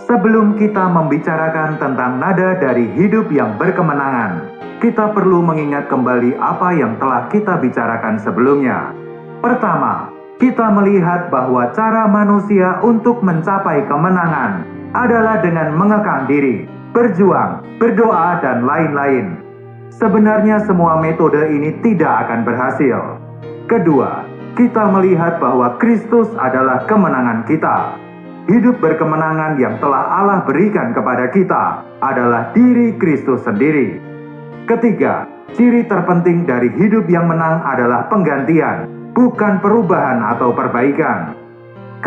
Sebelum kita membicarakan tentang nada dari hidup yang berkemenangan, kita perlu mengingat kembali apa yang telah kita bicarakan sebelumnya. Pertama, kita melihat bahwa cara manusia untuk mencapai kemenangan adalah dengan mengekang diri, berjuang, berdoa, dan lain-lain. Sebenarnya semua metode ini tidak akan berhasil. Kedua, kita melihat bahwa Kristus adalah kemenangan kita. Hidup berkemenangan yang telah Allah berikan kepada kita adalah diri Kristus sendiri. Ketiga, ciri terpenting dari hidup yang menang adalah penggantian, bukan perubahan atau perbaikan.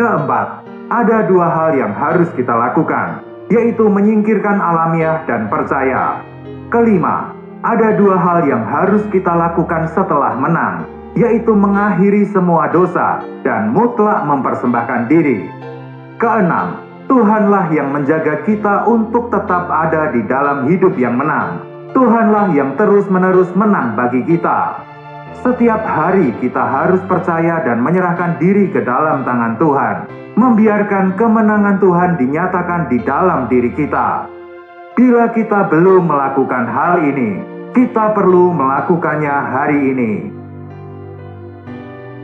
Keempat, ada dua hal yang harus kita lakukan, yaitu menyingkirkan alamiah dan percaya. Kelima, ada dua hal yang harus kita lakukan setelah menang, yaitu mengakhiri semua dosa dan mutlak mempersembahkan diri. Keenam, Tuhanlah yang menjaga kita untuk tetap ada di dalam hidup yang menang. Tuhanlah yang terus-menerus menang bagi kita. Setiap hari kita harus percaya dan menyerahkan diri ke dalam tangan Tuhan, membiarkan kemenangan Tuhan dinyatakan di dalam diri kita. Bila kita belum melakukan hal ini, kita perlu melakukannya hari ini.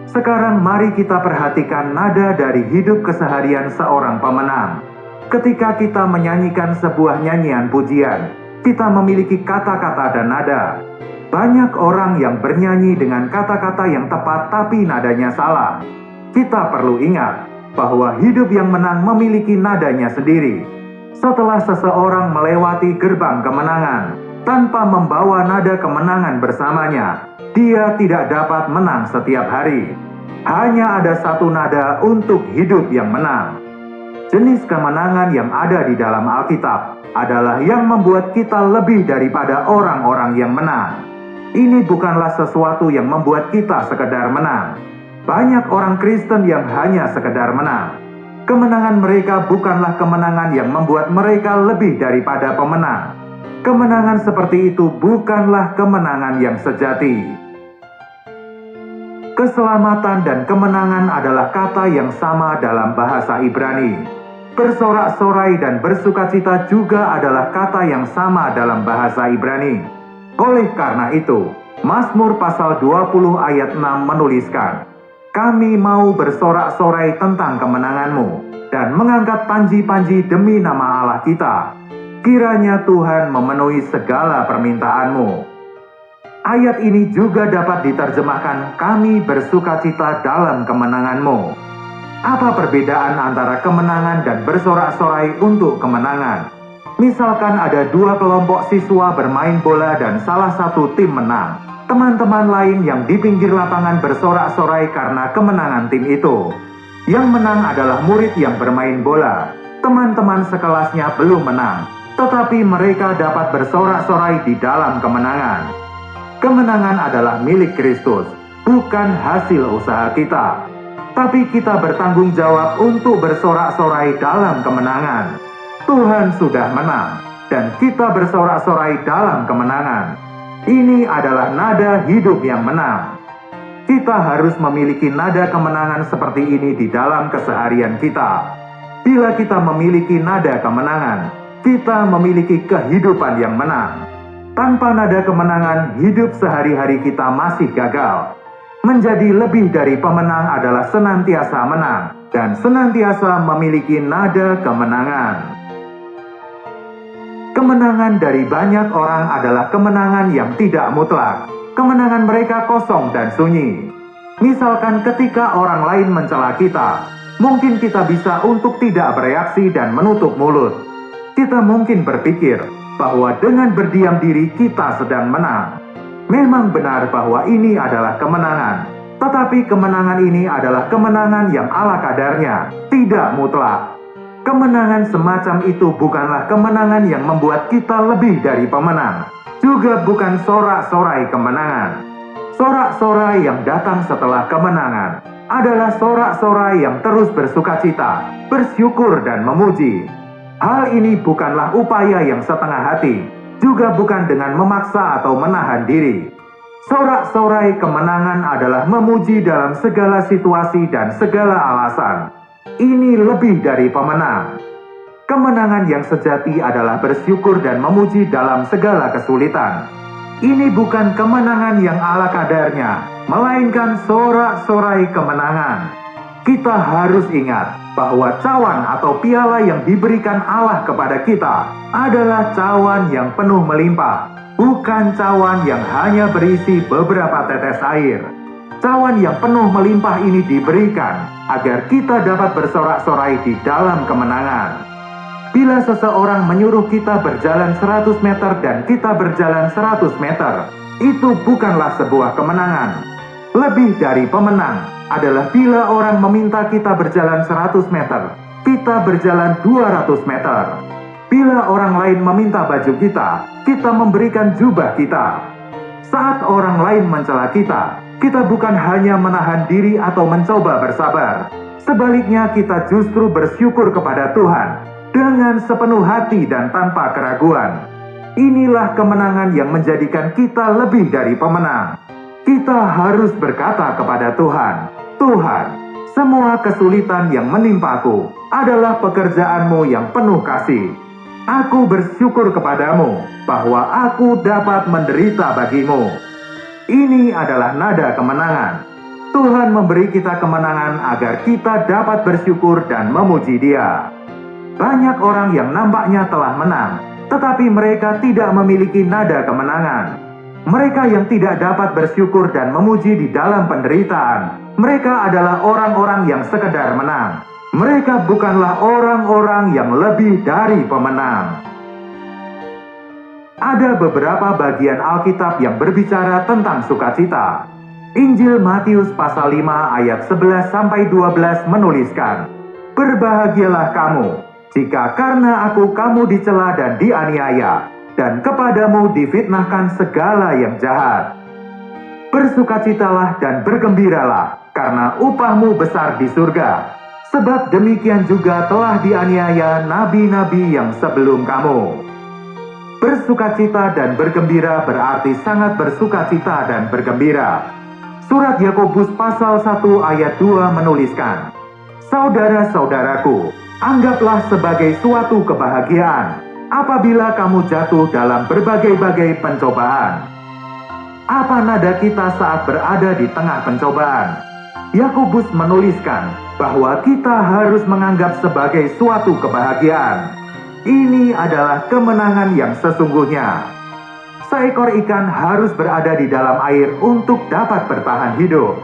Sekarang mari kita perhatikan nada dari hidup keseharian seorang pemenang. Ketika kita menyanyikan sebuah nyanyian pujian, kita memiliki kata-kata dan nada. Banyak orang yang bernyanyi dengan kata-kata yang tepat tapi nadanya salah. Kita perlu ingat bahwa hidup yang menang memiliki nadanya sendiri. Setelah seseorang melewati gerbang kemenangan, tanpa membawa nada kemenangan bersamanya, dia tidak dapat menang setiap hari. Hanya ada satu nada untuk hidup yang menang. Jenis kemenangan yang ada di dalam Alkitab adalah yang membuat kita lebih daripada orang-orang yang menang. Ini bukanlah sesuatu yang membuat kita sekedar menang. Banyak orang Kristen yang hanya sekedar menang. Kemenangan mereka bukanlah kemenangan yang membuat mereka lebih daripada pemenang. Kemenangan seperti itu bukanlah kemenangan yang sejati. Keselamatan dan kemenangan adalah kata yang sama dalam bahasa Ibrani. Bersorak-sorai dan bersukacita juga adalah kata yang sama dalam bahasa Ibrani. Oleh karena itu, Mazmur pasal 20 ayat 6 menuliskan, "Kami mau bersorak-sorai tentang kemenangan-Mu dan mengangkat panji-panji demi nama Allah kita. Kiranya Tuhan memenuhi segala permintaan-Mu." Ayat ini juga dapat diterjemahkan, "Kami bersukacita dalam kemenangan-Mu." Apa perbedaan antara kemenangan dan bersorak-sorai untuk kemenangan? Misalkan ada dua kelompok siswa bermain bola dan salah satu tim menang. Teman-teman lain yang di pinggir lapangan bersorak-sorai karena kemenangan tim itu. Yang menang adalah murid yang bermain bola. Teman-teman sekelasnya belum menang, tetapi mereka dapat bersorak-sorai di dalam kemenangan. Kemenangan adalah milik Kristus, bukan hasil usaha kita. Tapi kita bertanggung jawab untuk bersorak-sorai dalam kemenangan. Tuhan sudah menang, dan kita bersorak-sorai dalam kemenangan. Ini adalah nada hidup yang menang. Kita harus memiliki nada kemenangan seperti ini di dalam keseharian kita. Bila kita memiliki nada kemenangan, kita memiliki kehidupan yang menang. Tanpa nada kemenangan, hidup sehari-hari kita masih gagal. Menjadi lebih dari pemenang adalah senantiasa menang dan senantiasa memiliki nada kemenangan. Kemenangan dari banyak orang adalah kemenangan yang tidak mutlak. Kemenangan mereka kosong dan sunyi. Misalkan ketika orang lain mencela kita, mungkin kita bisa untuk tidak bereaksi dan menutup mulut. Kita mungkin berpikir bahwa dengan berdiam diri kita sedang menang. Memang benar bahwa ini adalah kemenangan, tetapi kemenangan ini adalah kemenangan yang ala kadarnya, tidak mutlak. Kemenangan semacam itu bukanlah kemenangan yang membuat kita lebih dari pemenang, juga bukan sorak-sorai kemenangan. Sorak-sorai yang datang setelah kemenangan adalah sorak-sorai yang terus bersukacita, bersyukur dan memuji. Hal ini bukanlah upaya yang setengah hati, juga bukan dengan memaksa atau menahan diri. Sorak-sorai kemenangan adalah memuji dalam segala situasi dan segala alasan. Ini lebih dari pemenang. Kemenangan yang sejati adalah bersyukur dan memuji dalam segala kesulitan. Ini bukan kemenangan yang ala kadarnya, melainkan sorak-sorai kemenangan. Kita harus ingat bahwa cawan atau piala yang diberikan Allah kepada kita adalah cawan yang penuh melimpah, bukan cawan yang hanya berisi beberapa tetes air. Cawan yang penuh melimpah ini diberikan agar kita dapat bersorak-sorai di dalam kemenangan. Bila seseorang menyuruh kita berjalan 100 meter dan kita berjalan 100 meter, itu bukanlah sebuah kemenangan. Lebih dari pemenang adalah bila orang meminta kita berjalan 100 meter, kita berjalan 200 meter. Bila orang lain meminta baju kita, kita memberikan jubah kita. Saat orang lain mencela kita bukan hanya menahan diri atau mencoba bersabar. Sebaliknya kita justru bersyukur kepada Tuhan dengan sepenuh hati dan tanpa keraguan. Inilah kemenangan yang menjadikan kita lebih dari pemenang. Kita harus berkata kepada Tuhan, Tuhan, semua kesulitan yang menimpaku adalah pekerjaan-Mu yang penuh kasih. Aku bersyukur kepadamu bahwa aku dapat menderita bagimu. Ini adalah nada kemenangan. Tuhan memberi kita kemenangan agar kita dapat bersyukur dan memuji Dia. Banyak orang yang nampaknya telah menang, tetapi mereka tidak memiliki nada kemenangan. Mereka yang tidak dapat bersyukur dan memuji di dalam penderitaan, mereka adalah orang-orang yang sekedar menang. Mereka bukanlah orang-orang yang lebih dari pemenang. Ada beberapa bagian Alkitab yang berbicara tentang sukacita. Injil Matius pasal 5 ayat 11-12 menuliskan, "Berbahagialah kamu jika karena aku kamu dicela dan dianiaya, dan kepadamu difitnahkan segala yang jahat. Bersukacitalah dan bergembiralah, karena upahmu besar di surga. Sebab demikian juga telah dianiaya nabi-nabi yang sebelum kamu." Bersukacita dan bergembira berarti sangat bersukacita dan bergembira. Surat Yakobus pasal 1 ayat 2 menuliskan, "Saudara-saudaraku, anggaplah sebagai suatu kebahagiaan apabila kamu jatuh dalam berbagai-bagai pencobaan." Apa nada kita saat berada di tengah pencobaan? Yakobus menuliskan bahwa kita harus menganggap sebagai suatu kebahagiaan. Ini adalah kemenangan yang sesungguhnya. Seekor ikan harus berada di dalam air untuk dapat bertahan hidup.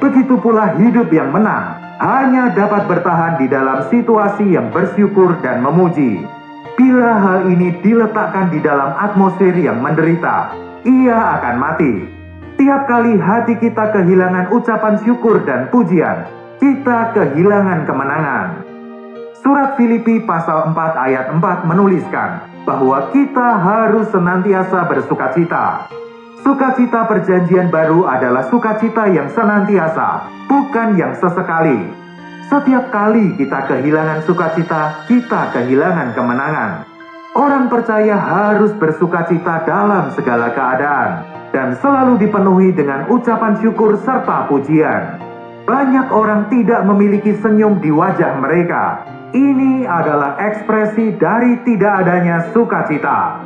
Begitu pula hidup yang menang hanya dapat bertahan di dalam situasi yang bersyukur dan memuji. Bila hal ini diletakkan di dalam atmosfer yang menderita, ia akan mati. Tiap kali hati kita kehilangan ucapan syukur dan pujian, kita kehilangan kemenangan. Surat Filipi pasal 4 ayat 4 menuliskan bahwa kita harus senantiasa bersukacita. Sukacita perjanjian baru adalah sukacita yang senantiasa, bukan yang sesekali. Setiap kali kita kehilangan sukacita, kita kehilangan kemenangan. Orang percaya harus bersukacita dalam segala keadaan dan selalu dipenuhi dengan ucapan syukur serta pujian. Banyak orang tidak memiliki senyum di wajah mereka. Ini adalah ekspresi dari tidak adanya sukacita.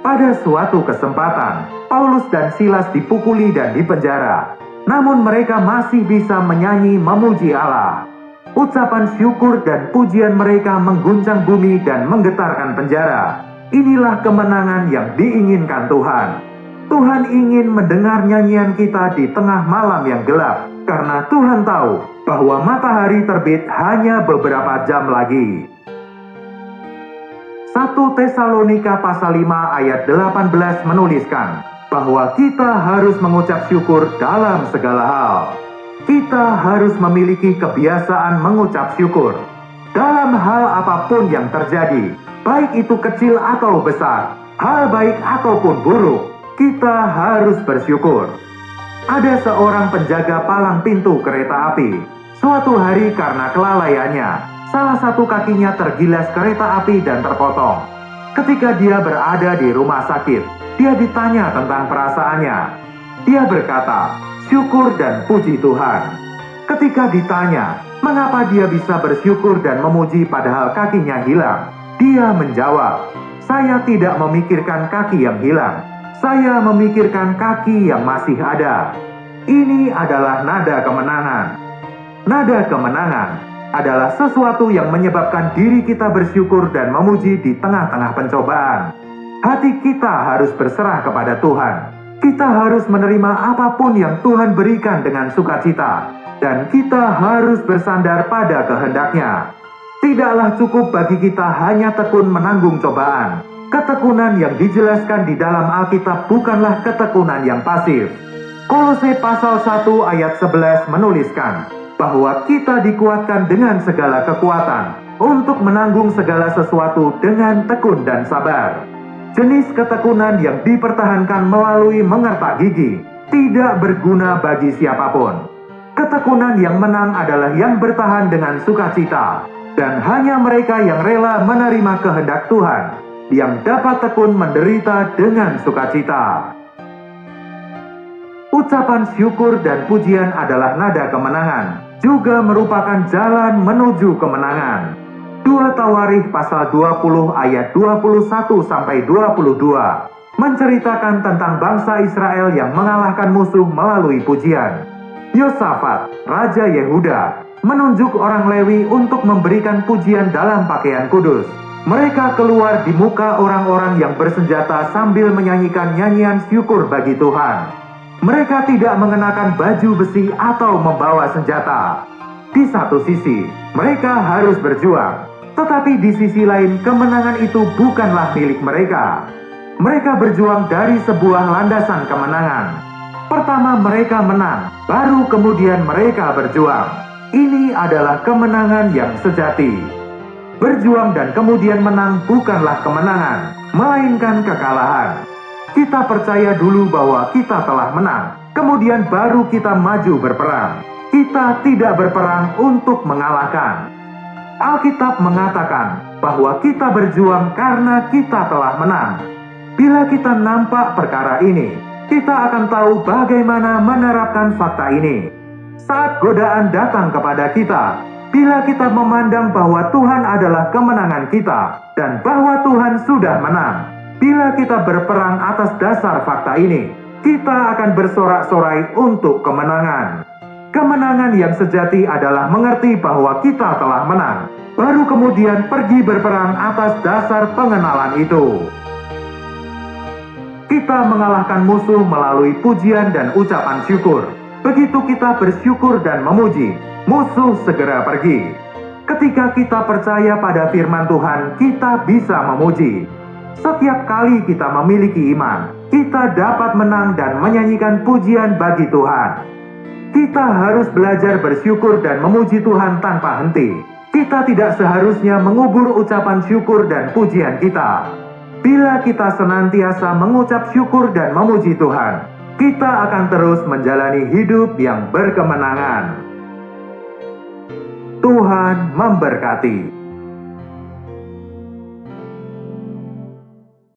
Pada suatu kesempatan, Paulus dan Silas dipukuli dan dipenjara. Namun mereka masih bisa menyanyi memuji Allah. Ucapan syukur dan pujian mereka mengguncang bumi dan menggetarkan penjara. Inilah kemenangan yang diinginkan Tuhan. Tuhan ingin mendengar nyanyian kita di tengah malam yang gelap, karena Tuhan tahu bahwa matahari terbit hanya beberapa jam lagi. 1 Tesalonika pasal 5 ayat 18 menuliskan bahwa kita harus mengucap syukur dalam segala hal. Kita harus memiliki kebiasaan mengucap syukur dalam hal apapun yang terjadi, baik itu kecil atau besar, hal baik ataupun buruk. Kita harus bersyukur. Ada seorang penjaga palang pintu kereta api. Suatu hari karena kelalaiannya, salah satu kakinya tergilas kereta api dan terpotong. Ketika dia berada di rumah sakit, dia ditanya tentang perasaannya. Dia berkata, "Syukur dan puji Tuhan." Ketika ditanya, Mengapa dia bisa bersyukur dan memuji padahal kakinya hilang? Dia menjawab, "Saya tidak memikirkan kaki yang hilang. Saya memikirkan kaki yang masih ada." Ini adalah nada kemenangan. Nada kemenangan adalah sesuatu yang menyebabkan diri kita bersyukur dan memuji di tengah-tengah pencobaan. Hati kita harus berserah kepada Tuhan. Kita harus menerima apapun yang Tuhan berikan dengan sukacita. Dan kita harus bersandar pada kehendak-Nya. Tidaklah cukup bagi kita hanya tekun menanggung cobaan. Ketekunan yang dijelaskan di dalam Alkitab bukanlah ketekunan yang pasif. Kolose pasal 1 ayat 11 menuliskan bahwa kita dikuatkan dengan segala kekuatan untuk menanggung segala sesuatu dengan tekun dan sabar. Jenis ketekunan yang dipertahankan melalui mengertak gigi tidak berguna bagi siapapun. Ketekunan yang menang adalah yang bertahan dengan sukacita, dan hanya mereka yang rela menerima kehendak Tuhan yang dapat tekun menderita dengan sukacita. Ucapan syukur dan pujian adalah nada kemenangan, juga merupakan jalan menuju kemenangan. 2 Tawarikh pasal 20 ayat 21-22 menceritakan tentang bangsa Israel yang mengalahkan musuh melalui pujian. Yosafat, Raja Yehuda, menunjuk orang Lewi untuk memberikan pujian dalam pakaian kudus. Mereka keluar di muka orang-orang yang bersenjata sambil menyanyikan nyanyian syukur bagi Tuhan. Mereka tidak mengenakan baju besi atau membawa senjata. Di satu sisi, mereka harus berjuang. Tetapi di sisi lain, kemenangan itu bukanlah milik mereka. Mereka berjuang dari sebuah landasan kemenangan. Pertama mereka menang, baru kemudian mereka berjuang. Ini adalah kemenangan yang sejati. Berjuang dan kemudian menang bukanlah kemenangan, melainkan kekalahan. Kita percaya dulu bahwa kita telah menang, kemudian baru kita maju berperang. Kita tidak berperang untuk mengalahkan. Alkitab mengatakan bahwa kita berjuang karena kita telah menang. Bila kita nampak perkara ini, kita akan tahu bagaimana menerapkan fakta ini. Saat godaan datang kepada kita, bila kita memandang bahwa Tuhan adalah kemenangan kita dan bahwa Tuhan sudah menang, bila kita berperang atas dasar fakta ini, kita akan bersorak-sorai untuk kemenangan. Kemenangan yang sejati adalah mengerti bahwa kita telah menang, baru kemudian pergi berperang atas dasar pengenalan itu. Kita mengalahkan musuh melalui pujian dan ucapan syukur. Begitu kita bersyukur dan memuji, musuh segera pergi. Ketika kita percaya pada firman Tuhan, kita bisa memuji. Setiap kali kita memiliki iman, kita dapat menang dan menyanyikan pujian bagi Tuhan. Kita harus belajar bersyukur dan memuji Tuhan tanpa henti. Kita tidak seharusnya mengubur ucapan syukur dan pujian kita. Bila kita senantiasa mengucap syukur dan memuji Tuhan, kita akan terus menjalani hidup yang berkemenangan. Tuhan memberkati.